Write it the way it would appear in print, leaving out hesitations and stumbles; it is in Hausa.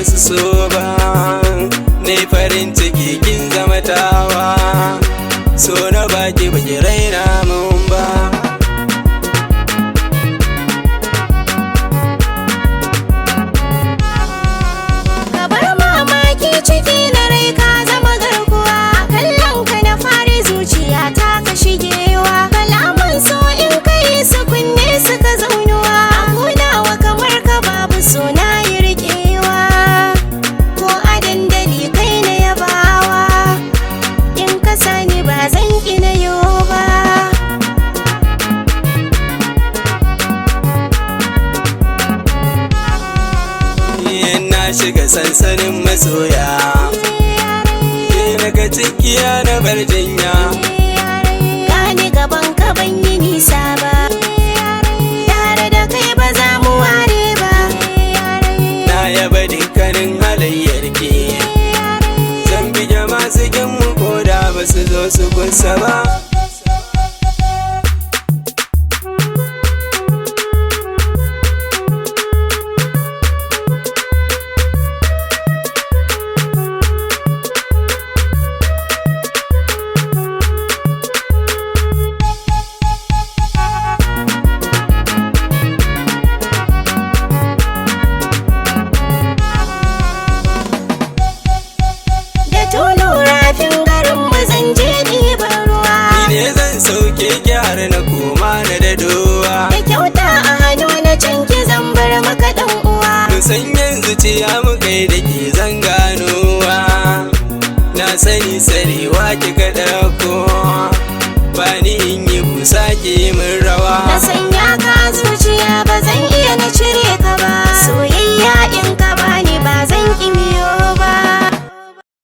basu so ba, ne farin ciki kin zama tawa, so na baki baki raina mun ba. Kabar mamaki ciki na rai ka zama garkuwa, kallon ka na fari zuciya ta ka shigewa, kalaman so in kai su kunne suka zaunuwa, abunawa kamar ka babu so na yi riƙewa, ko a dandali kai na yabawa, in ka sani ba zan ƙi na yo ba. Na shiga sansanin masoya, ke daga cikiya na bar jinya, Gani gaban ka ban yi nisa ba, tare da kai ba za mu ware ba. na yaba dukkanin halayyar ki, zan bige masu kin mu koda ba su zo su kusa ba. Da tono rafin garin mu zan je ɗiban ruwa, Ni ne zan sauke ki har na koma na dadowa, da kyauta a hannu na canki zan bar maka ɗan uwa. san yanzu ciya mu kai da ke zan ganowa, na sani sarewa kika ɗauko, ba ni in yi busa ki min rawa. Na san